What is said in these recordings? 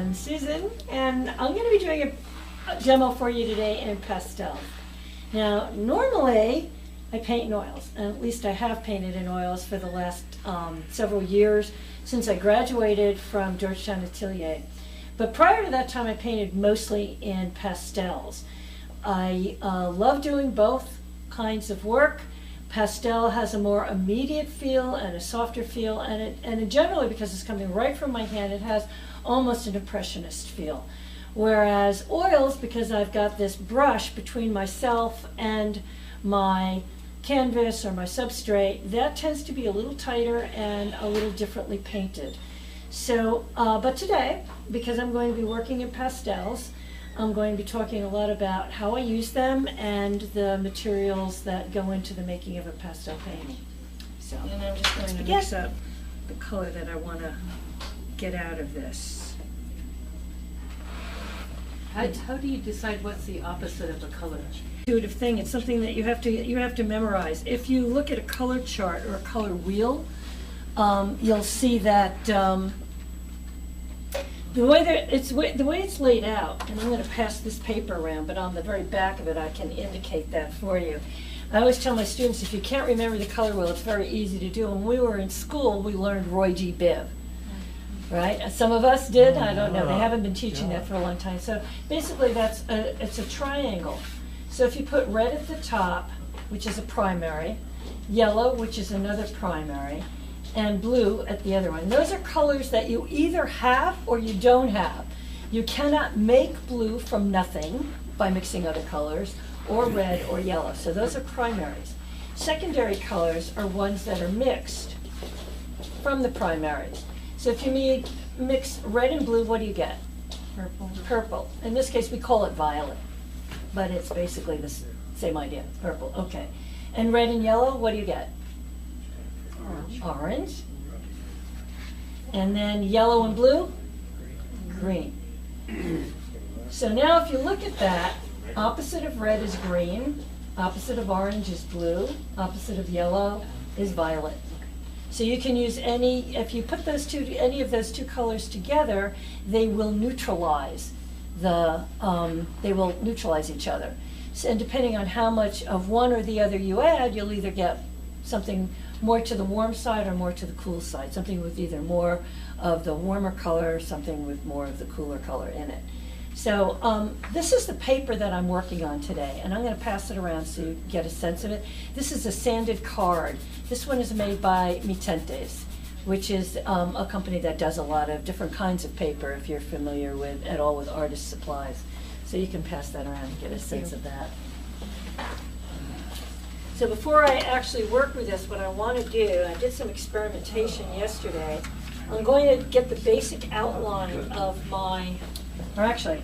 I'm Susan, and I'm going to be doing a demo for you today in pastel. Now, normally I paint in oils, and at least I have painted in oils for the last several years since I graduated from Georgetown Atelier. But prior to that time, I painted mostly in pastels. I love doing both kinds of work. Pastel has a more immediate feel and a softer feel, and generally, because it's coming right from my hand, it has almost an impressionist feel. Whereas oils, because I've got this brush between myself and my canvas or my substrate, that tends to be a little tighter and a little differently painted. So, but today, because I'm going to be working in pastels, I'm going to be talking a lot about how I use them and the materials that go into the making of a pastel painting. So, and I'm just going to mix up the color that I want to get out of this. How do you decide what's the opposite of a color? Intuitive thing. It's something that you have to memorize. If you look at a color chart or a color wheel, you'll see that the way it's laid out, and I'm going to pass this paper around, but on the very back of it I can indicate that for you. I always tell my students, if you can't remember the color wheel, it's very easy to do. When we were in school, we learned Roy G. Biv, right? Some of us did. I don't know. They haven't been teaching that for a long time. So basically, it's a triangle. So if you put red at the top, which is a primary, yellow, which is another primary, and blue at the other one. Those are colors that you either have or you don't have. You cannot make blue from nothing by mixing other colors, or red or yellow. So those are primaries. Secondary colors are ones that are mixed from the primaries. So if you mix red and blue, what do you get? Purple. Purple. In this case, we call it violet, but it's basically the same idea, purple. Okay. And red and yellow, what do you get? Orange. And then yellow and blue, green. So now if you look at that, opposite of red is green, opposite of orange is blue, opposite of yellow is violet. So you can use if you put any of those two colors together, they will neutralize each other. So, and depending on how much of one or the other you add, you'll either get something more to the warm side or more to the cool side, something with either more of the warmer color or something with more of the cooler color in it. So this is the paper that I'm working on today, and I'm going to pass it around so you get a sense of it. This is a sanded card. This one is made by Mitentes, which is a company that does a lot of different kinds of paper, if you're familiar at all with artist supplies. So you can pass that around and get a sense of that. So before I actually work with this, what I want to do, I did some experimentation yesterday. I'm going to get the basic outline of or actually,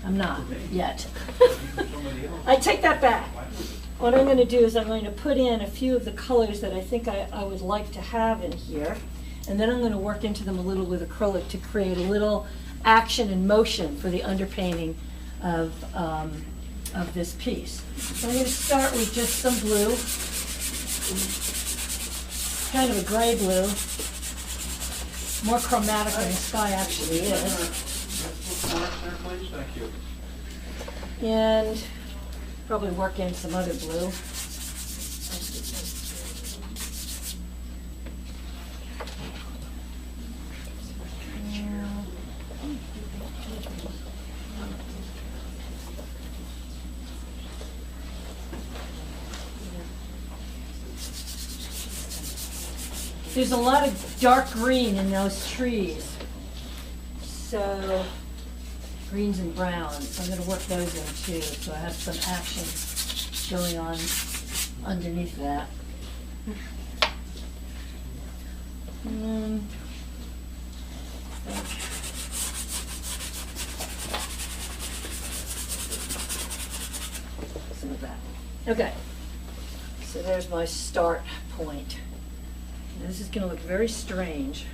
I'm not yet. I take that back. What I'm going to do is I'm going to put in a few of the colors that I think I would like to have in here, and then I'm going to work into them a little with acrylic to create a little action and motion for the underpainting of this piece. So I'm going to start with just some blue, kind of a gray blue, more chromatic than the sky actually is. Thank you. And probably work in some other blue. There's a lot of dark green in those trees. So greens and browns. So I'm going to work those in too. So I have some action going on underneath that. Some of that. Okay. So there's my start point. Now this is going to look very strange.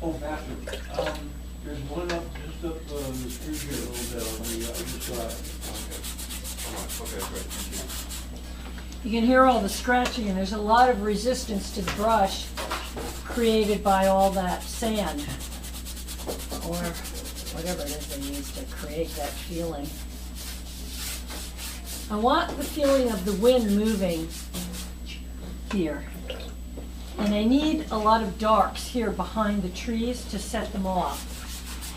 Oh, bathroom. There's one up, just up, through here a little bit on the other side. Okay, great, thank You can hear all the scratching, and there's a lot of resistance to the brush created by all that sand, or whatever it is they use to create that feeling. I want the feeling of the wind moving here. And I need a lot of darks here behind the trees to set them off.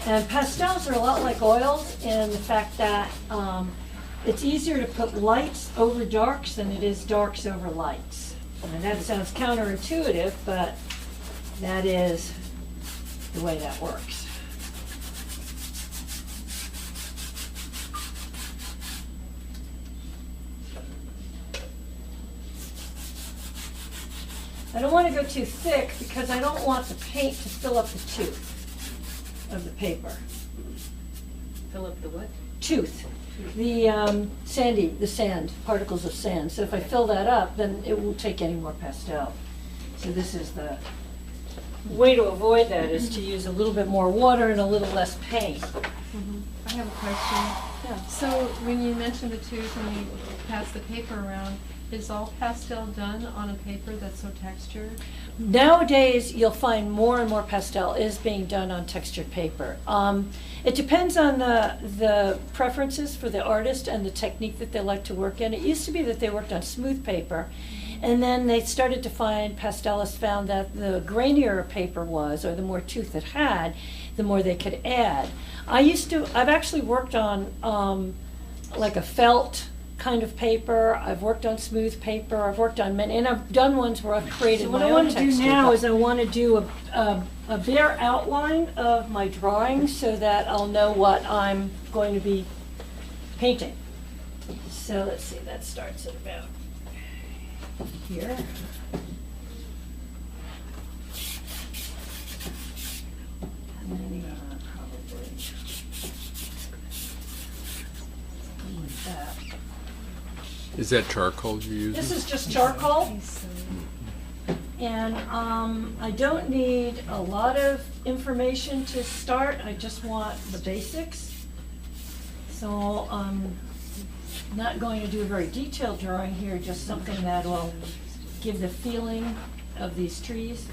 And pastels are a lot like oils in the fact that it's easier to put lights over darks than it is darks over lights. And that sounds counterintuitive, but that is the way that works. I don't want to go too thick because I don't want the paint to fill up the tooth of the paper. Fill up the what? Tooth. The sand, particles of sand. So if I fill that up, then it won't take any more pastel. So this is the way to avoid that, is to use a little bit more water and a little less paint. I have a question. Yeah. So when you mentioned the tooth and you pass the paper around, is all pastel done on a paper that's so textured? Nowadays, you'll find more and more pastel is being done on textured paper. It depends on the preferences for the artist and the technique that they like to work in. It used to be that they worked on smooth paper, and then they started to find, pastelists found that the grainier a paper was, or the more tooth it had, the more they could add. I've actually worked on like a felt kind of paper. I've worked on smooth paper. I've worked on many, and I've done ones where I've created my own texture. What I want to do now is I want to do a bare outline of my drawing so that I'll know what I'm going to be painting. So let's see, that starts at about here. And then probably like that. Is that charcoal you're using? This is just charcoal, and I don't need a lot of information to start. I just want the basics. So I'm not going to do a very detailed drawing here, just something that will give the feeling of these trees.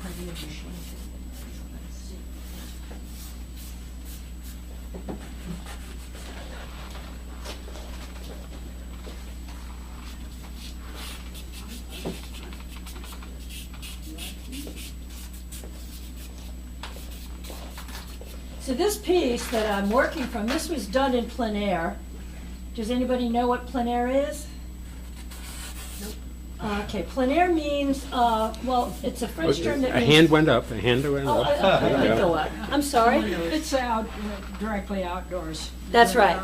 So this piece that I'm working from, this was done in plein air. Does anybody know what plein air is? Nope. Okay, plein air means, well, it's a French term that A means... hand went up, a hand went Oh, up. I didn't go up. I'm sorry. It's out, directly outdoors. That's right.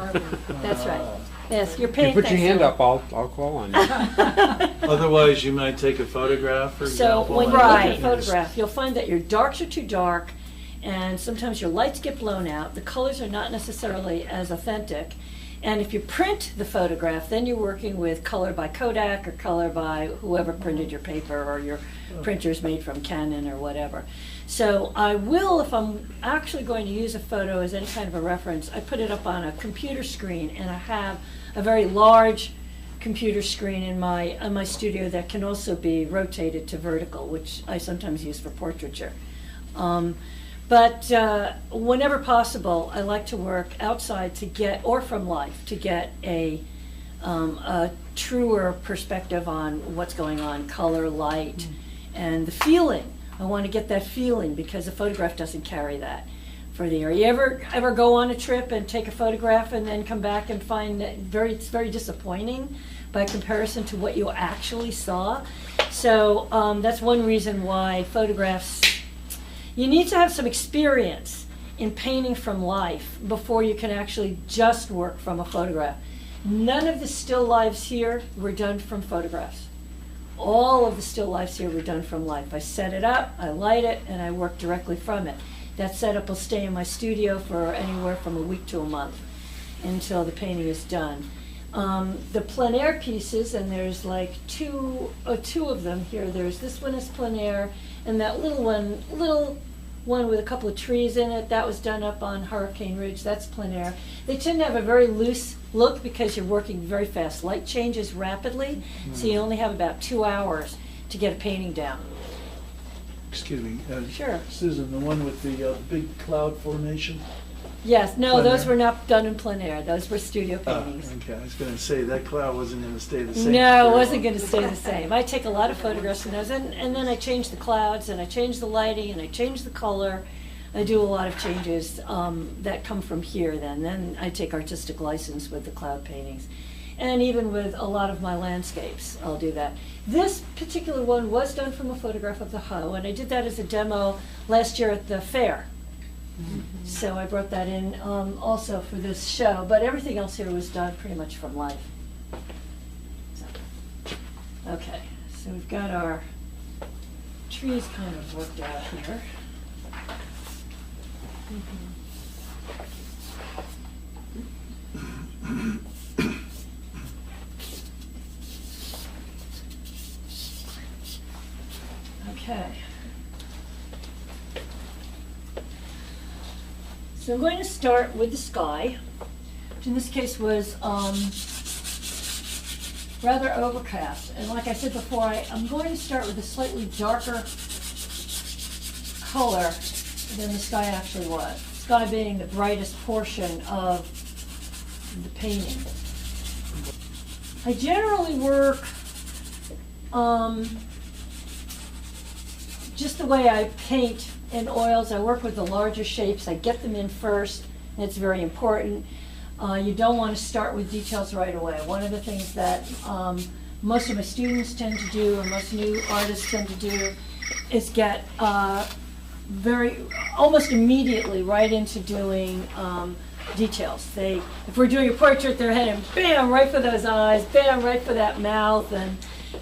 That's right. Yes, you're paying You put your attention. hand up, I'll call on you. Otherwise, you might take a photograph, for So example. when you and look at a just- photograph, you'll find that your darks are too dark, and sometimes your lights get blown out. The colors are not necessarily as authentic. And if you print the photograph, then you're working with color by Kodak or color by whoever printed your paper, or your printer's made from Canon or whatever. So I will, if I'm actually going to use a photo as any kind of a reference, I put it up on a computer screen, and I have a very large computer screen in my studio that can also be rotated to vertical, which I sometimes use for portraiture. But whenever possible, I like to work outside to get, or from life, to get a truer perspective on what's going on, color, light, and the feeling. I want to get that feeling because a photograph doesn't carry that for the area. You ever go on a trip and take a photograph and then come back and find that it's very disappointing by comparison to what you actually saw? So that's one reason why photographs, you need to have some experience in painting from life before you can actually just work from a photograph. None of the still lifes here were done from photographs. All of the still lifes here were done from life. I set it up, I light it, and I work directly from it. That setup will stay in my studio for anywhere from a week to a month until the painting is done. The plein air pieces, and there's like two of them here. There's this one is plein air, and that little one, little one with a couple of trees in it. That was done up on Hurricane Ridge. That's plein air. They tend to have a very loose look because you're working very fast. Light changes rapidly, so you only have about 2 hours to get a painting down. Excuse me. Sure. Susan, the one with the big cloud formation? Yes, no, Plein those air? were not done in plein air. Those were studio paintings. Okay, I was going to say, that cloud wasn't going to stay the same. No, very it wasn't long. going to stay the same. I take a lot of photographs of those, and then I change the clouds, and I change the lighting, and I change the color. I do a lot of changes that come from here then. Then I take artistic license with the cloud paintings. And even with a lot of my landscapes, I'll do that. This particular one was done from a photograph of the Hoe, and I did that as a demo last year at the fair. So I brought that in also for this show, but everything else here was done pretty much from life. So, okay, so we've got our trees kind of worked out here. Okay. So I'm going to start with the sky, which in this case was rather overcast. And like I said before, I'm going to start with a slightly darker color than the sky actually was. Sky being the brightest portion of the painting. I generally work just the way I paint in oils. I work with the larger shapes. I get them in first, and it's very important. You don't want to start with details right away. One of the things that most of my students tend to do, or most new artists tend to do, is get almost immediately right into doing details. If we're doing a portrait, they're heading bam, right for those eyes, bam, right for that mouth, and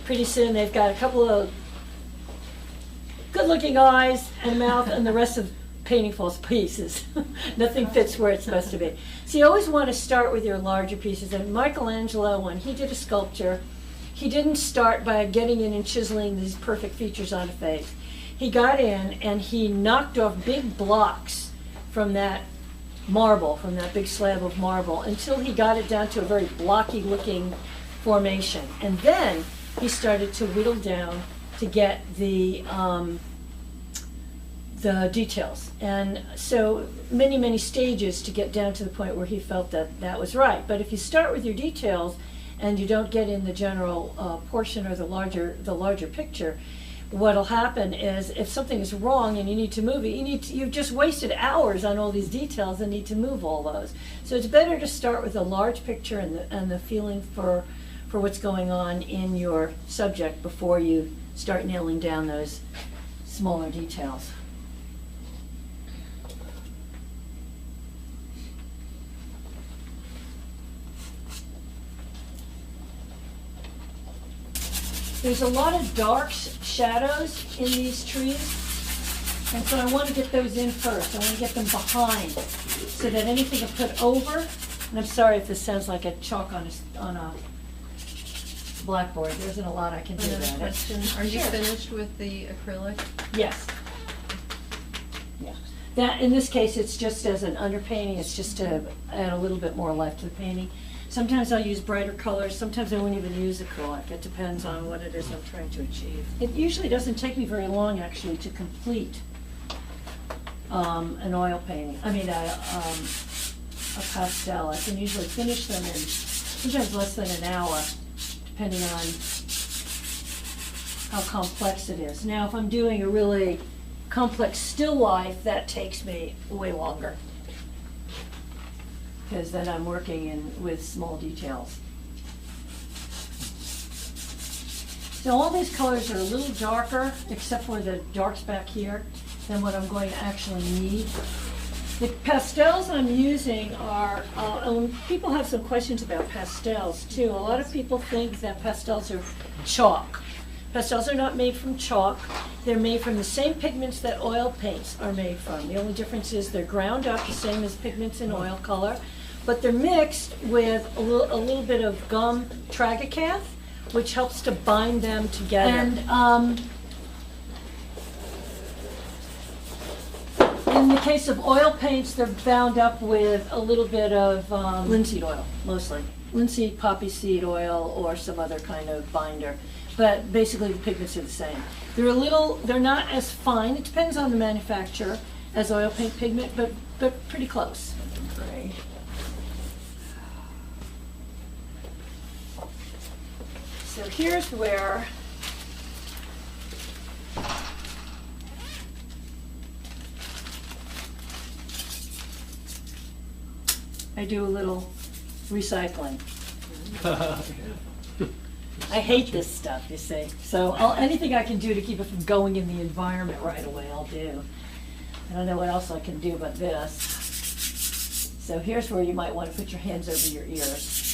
pretty soon they've got a couple of good-looking eyes and mouth, and the rest of the painting falls to pieces. Nothing fits where it's supposed to be. So you always want to start with your larger pieces. And Michelangelo, when he did a sculpture, he didn't start by getting in and chiseling these perfect features on a face. He got in and he knocked off big blocks from that marble, from that big slab of marble, until he got it down to a very blocky-looking formation. And then he started to whittle down to get the details. And so many stages to get down to the point where he felt that that was right. But if you start with your details and you don't get in the general portion or the larger picture, what'll happen is if something is wrong and you need to move it, you've just wasted hours on all these details and need to move all those. So it's better to start with a large picture and the feeling for what's going on in your subject before you start nailing down those smaller details. There's a lot of dark shadows in these trees, and so I want to get those in first. I want to get them behind so that anything I put over, and I'm sorry if this sounds like a chalk on a blackboard. There isn't a lot I can do Another about it. question, are you Sure. finished with the acrylic? Yes. Yeah. That, in this case, it's just as an underpainting. It's just to add a little bit more life to the painting. Sometimes I'll use brighter colors. Sometimes I won't even use acrylic. It depends on what it is I'm trying to achieve. It usually doesn't take me very long, actually, to complete an oil painting. I mean, a pastel. I can usually finish them in sometimes less than an hour, depending on how complex it is. Now, if I'm doing a really complex still life, that takes me way longer, because then I'm working with small details. So all these colors are a little darker, except for the darks back here, than what I'm going to actually need. The pastels I'm using are, people have some questions about pastels too. A lot of people think that pastels are chalk. Pastels are not made from chalk. They're made from the same pigments that oil paints are made from. The only difference is they're ground up the same as pigments in oil color, but they're mixed with a little bit of gum tragacanth, which helps to bind them together. And in the case of oil paints, they're bound up with a little bit of linseed oil, mostly. Linseed, poppy seed oil, or some other kind of binder. But basically the pigments are the same. They're not as fine, it depends on the manufacturer, as oil paint pigment, but pretty close. Gray. So here's where I do a little recycling. I hate this stuff, you see. So anything I can do to keep it from going in the environment right away, I'll do. I don't know what else I can do but this. So here's where you might want to put your hands over your ears.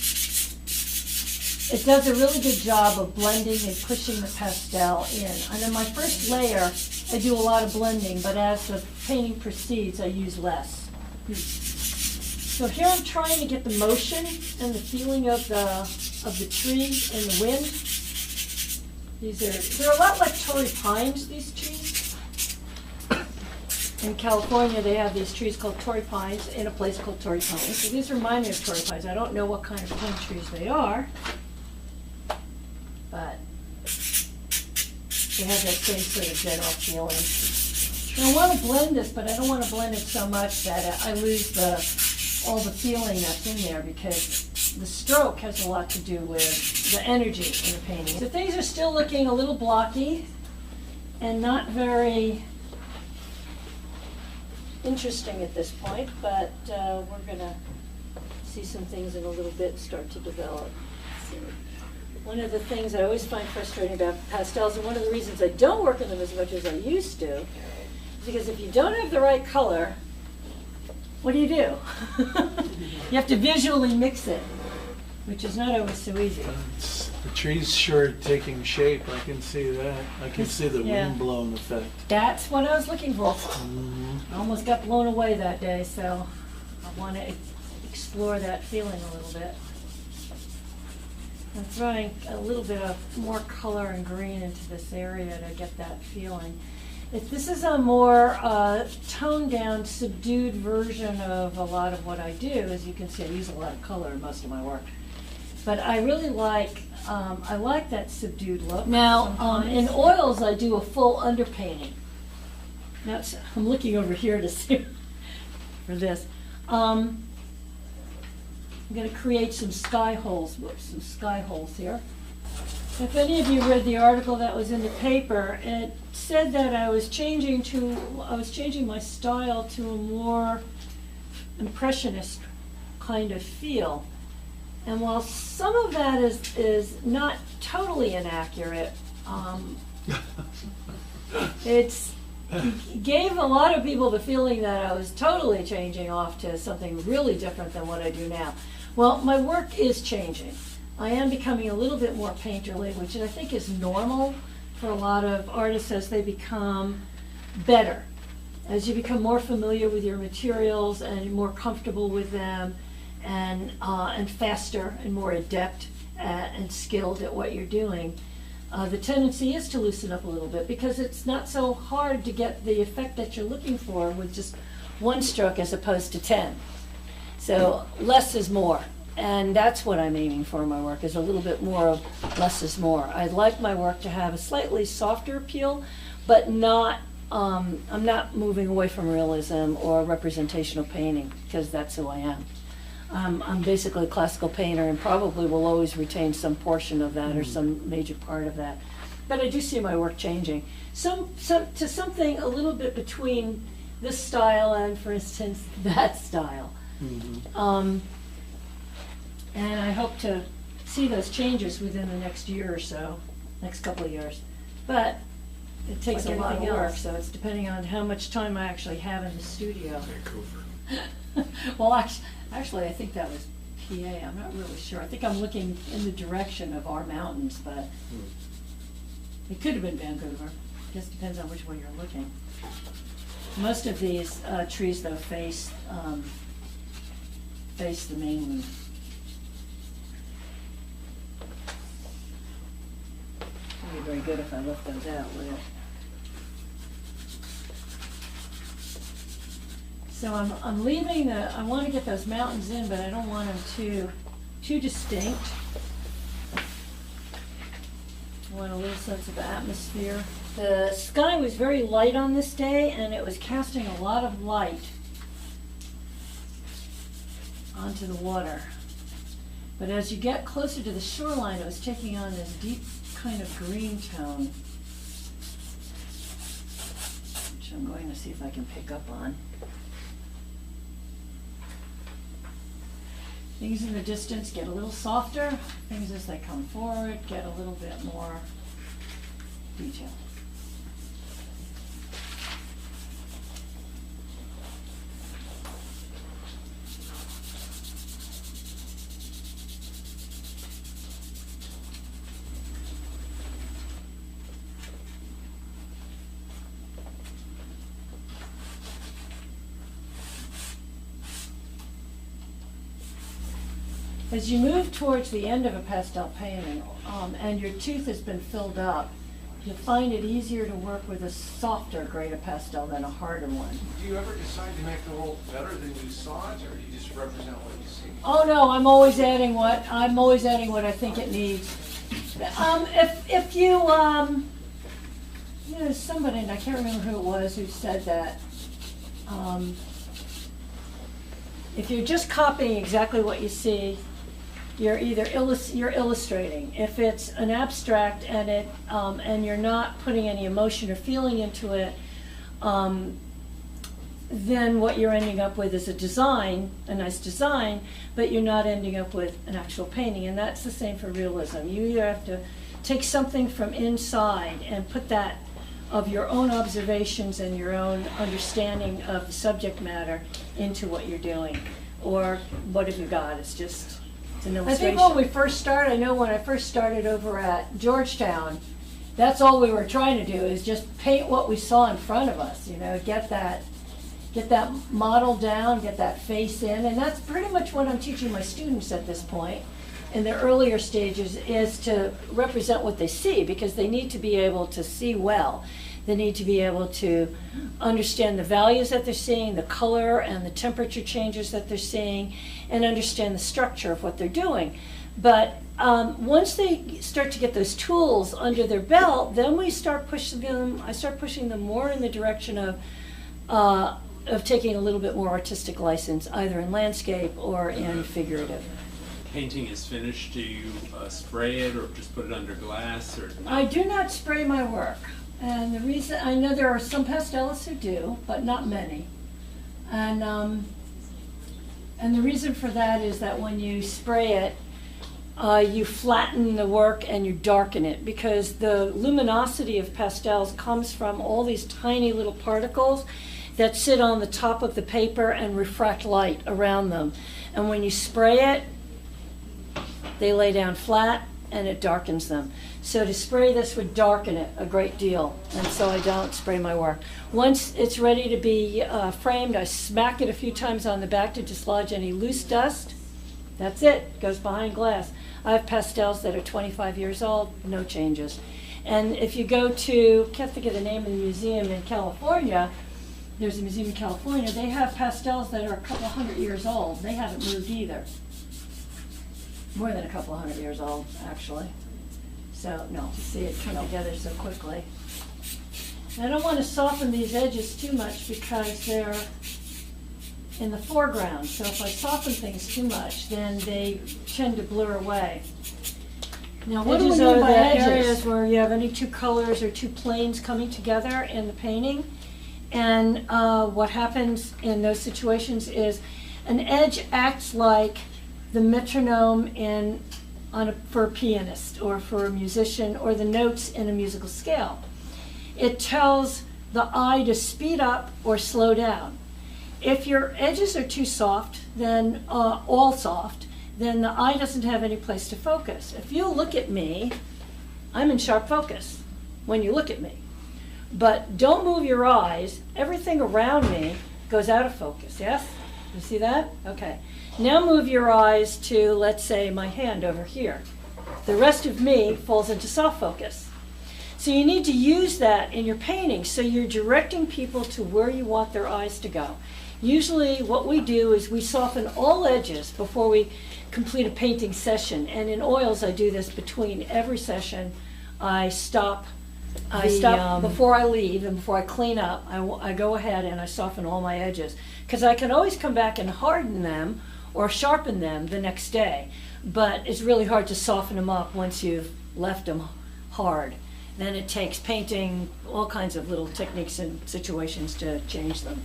It does a really good job of blending and pushing the pastel in. And in my first layer, I do a lot of blending, but as the painting proceeds, I use less. So here I'm trying to get the motion and the feeling of the tree and the wind. They're a lot like Torrey pines, these trees. In California, they have these trees called Torrey pines in a place called Torrey pines. So these remind me of Torrey pines. I don't know what kind of pine trees they are, but they have that same sort of general feeling. And I want to blend this, but I don't want to blend it so much that I lose all the feeling that's in there, because the stroke has a lot to do with the energy in the painting. So things are still looking a little blocky and not very interesting at this point, but we're going to see some things in a little bit start to develop. So one of the things I always find frustrating about pastels, and one of the reasons I don't work in them as much as I used to, is because if you don't have the right color, what do? You have to visually mix it, which is not always so easy. The tree's sure taking shape, I can see that. I can see the Yeah. wind blown effect. That's what I was looking for. Mhm. I almost got blown away that day, so I want to explore that feeling a little bit. I'm throwing a little bit of more color and green into this area to get that feeling. This is a more toned down, subdued version of a lot of what I do. As you can see, I use a lot of color in most of my work. But I really like that subdued look. Now, in oils, I do a full underpainting. Now, I'm looking over here to see for this. I'm going to create some sky holes. Whoops, some sky holes here. If any of you read the article that was in the paper, it said that I was changing my style to a more impressionist kind of feel. And while some of that is not totally inaccurate, it gave a lot of people the feeling that I was totally changing off to something really different than what I do now. Well, my work is changing. I am becoming a little bit more painterly, which I think is normal for a lot of artists as they become better. As you become more familiar with your materials and more comfortable with them, and faster and more adept and skilled at what you're doing, the tendency is to loosen up a little bit, because it's not so hard to get the effect that you're looking for with just one stroke as opposed to 10. So less is more. And that's what I'm aiming for in my work, is a little bit more of less is more. I'd like my work to have a slightly softer appeal, but not, I'm not moving away from realism or representational painting, because that's who I am. I'm basically a classical painter and probably will always retain some portion of that or some major part of that. But I do see my work changing. To something a little bit between this style and, for instance, that style. Mm-hmm. And I hope to see those changes within the next year or so, next couple of years. But it takes Like a lot of anything work, else. so it's depending on how much time I actually have in the studio. Vancouver. Well, actually, I think that was PA. I'm not really sure. I think I'm looking in the direction of our mountains, but it could have been Vancouver. Just depends on which way you're looking. Most of these trees, though, face the mainland. It'd be very good if I left those out, would it? So I'm leaving I want to get those mountains in, but I don't want them too distinct. I want a little sense of atmosphere. The sky was very light on this day, and it was casting a lot of light onto the water. But as you get closer to the shoreline, it was taking on this deep kind of green tone, which I'm going to see if I can pick up on. Things in the distance get a little softer. Things as they come forward get a little bit more detail. As you move towards the end of a pastel painting, and your tooth has been filled up, you'll find it easier to work with a softer grade of pastel than a harder one. Do you ever decide to make the world better than you saw it, or do you just represent what you see? Oh no, I'm always adding what I think it needs. If you know, somebody, and I can't remember who it was, who said that. If you're just copying exactly what you see, you're either you're illustrating. If it's an abstract and and you're not putting any emotion or feeling into it, then what you're ending up with is a design, a nice design, but you're not ending up with an actual painting. And that's the same for realism. You either have to take something from inside and put that of your own observations and your own understanding of the subject matter into what you're doing. Or what have you got? It's just, it's an illustration. I think when we first started, I know when I first started over at Georgetown, that's all we were trying to do is just paint what we saw in front of us, you know, get that model down, get that face in, and that's pretty much what I'm teaching my students at this point in their earlier stages, is to represent what they see, because they need to be able to see well. They need to be able to understand the values that they're seeing, the color and the temperature changes that they're seeing, and understand the structure of what they're doing. But once they start to get those tools under their belt, then we start pushing them. I start pushing them more in the direction of taking a little bit more artistic license, either in landscape or in figurative. Painting is finished, do you spray it or just put it under glass, or not? I do not spray my work. And the reason, I know there are some pastelists who do, but not many. And the reason for that is that when you spray it, you flatten the work and you darken it, because the luminosity of pastels comes from all these tiny little particles that sit on the top of the paper and refract light around them. And when you spray it, they lay down flat and it darkens them. So to spray this would darken it a great deal, and so I don't spray my work. Once it's ready to be framed, I smack it a few times on the back to dislodge any loose dust. That's it, it goes behind glass. I have pastels that are 25 years old, no changes. And if you go to, can't think of the name of the museum in California, there's a museum in California, they have pastels that are a couple hundred years old. They haven't moved either. More than a couple hundred years old, actually. So, no, see it come together so quickly. I don't want to soften these edges too much because they're in the foreground. So if I soften things too much, then they tend to blur away. Now, what do we mean by edges? Areas where you have any two colors or two planes coming together in the painting. And what happens in those situations is an edge acts like the metronome for a pianist or for a musician, or the notes in a musical scale. It tells the eye to speed up or slow down. If your edges are too soft, then all soft, then the eye doesn't have any place to focus. If you look at me, I'm in sharp focus when you look at me. But don't move your eyes. Everything around me goes out of focus, yes? You see that? Okay. Now move your eyes to, let's say, my hand over here. The rest of me falls into soft focus. So you need to use that in your painting, so you're directing people to where you want their eyes to go. Usually what we do is we soften all edges before we complete a painting session. And in oils, I do this between every session. I stop before I leave and before I clean up. I go ahead and I soften all my edges. Because I can always come back and harden them or sharpen them the next day. But it's really hard to soften them up once you've left them hard. Then it takes painting all kinds of little techniques and situations to change them.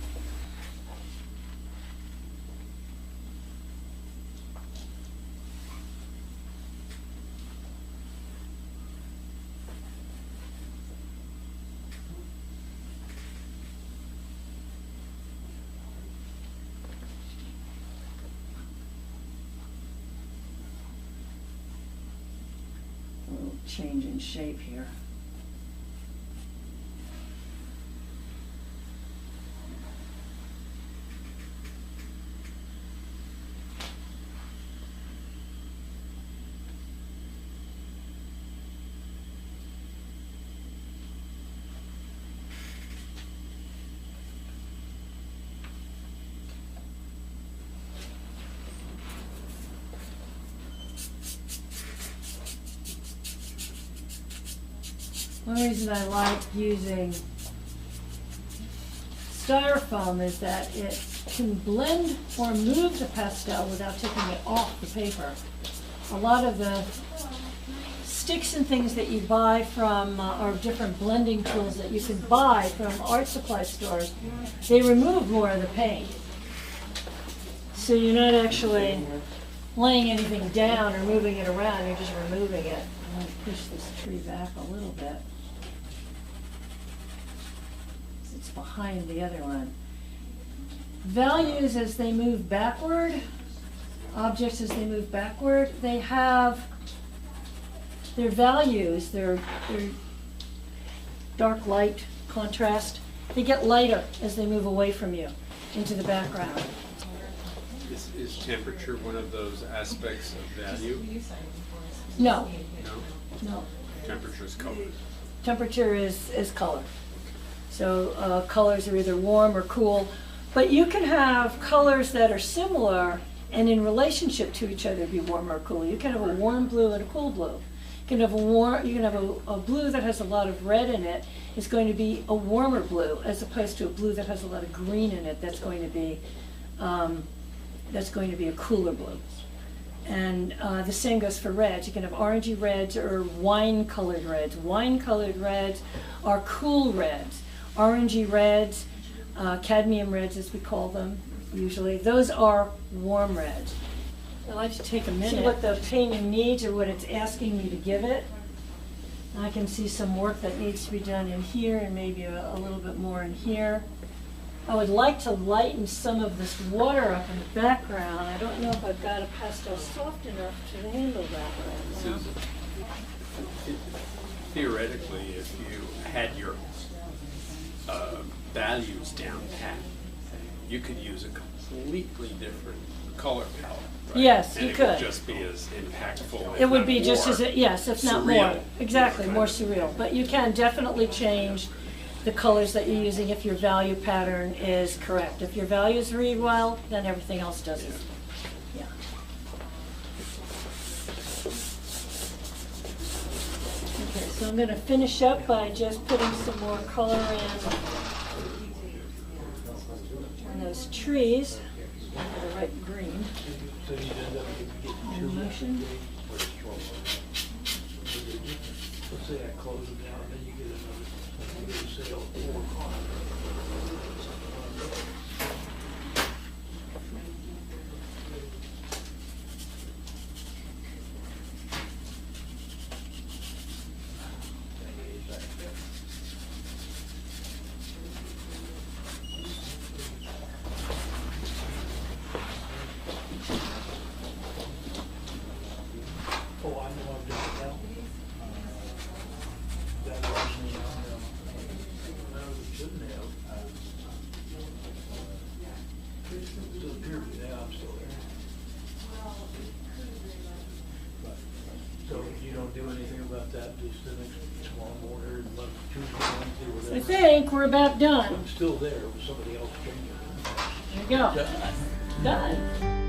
A little change in shape here. One reason I like using styrofoam is that it can blend or move the pastel without taking it off the paper. A lot of the sticks and things that you buy from, or different blending tools that you can buy from art supply stores, they remove more of the paint. So you're not actually laying anything down or moving it around, you're just removing it. I'm going to push this tree back a little bit. It's behind the other one. Values as they move backward, objects as they move backward, they have their values, their dark, light, contrast. They get lighter as they move away from you into the background. Is temperature one of those aspects of value? No, No? no. Temperature is color. Temperature is color. So colors are either warm or cool, but you can have colors that are similar and in relationship to each other be warm or cool. You can have a warm blue and a cool blue. You can have a blue that has a lot of red in it. It's going to be a warmer blue as opposed to a blue that has a lot of green in it. That's going to be a cooler blue. And the same goes for reds. You can have orangey reds or wine-colored reds. Wine-colored reds are cool reds. Orangey reds, cadmium reds as we call them usually, those are warm reds. I'd like to take a minute, see what the painting needs or what it's asking me to give it. I can see some work that needs to be done in here and maybe a little bit more in here. I would like to lighten some of this water up in the background. I don't know if I've got a pastel soft enough to handle that right now. Susan, theoretically, if you had your values down pat, you could use a completely different color palette. Right? Yes, and you it could. would just be as impactful. It would be just as, yes, if not more. surreal. Exactly, Yeah, more kind of. surreal. But you can definitely change the colors that you're using if your value pattern is correct. If your values read well, then everything else does it. Yeah. Okay, so I'm going to finish up by just putting some more color in those trees. For the right green. So you'd end up getting In motion. Let's say I close it down, then you get another sale at 4 o'clock. Oh, I know I've done it now. That wasn't, no, we shouldn't have. Still appear, yeah, I'm still there. But, so you don't do anything about that, just the next tomorrow morning, or Tuesday, Wednesday, I whatever? think we're about done. I'm still there, with somebody else changing it. There you go. Done.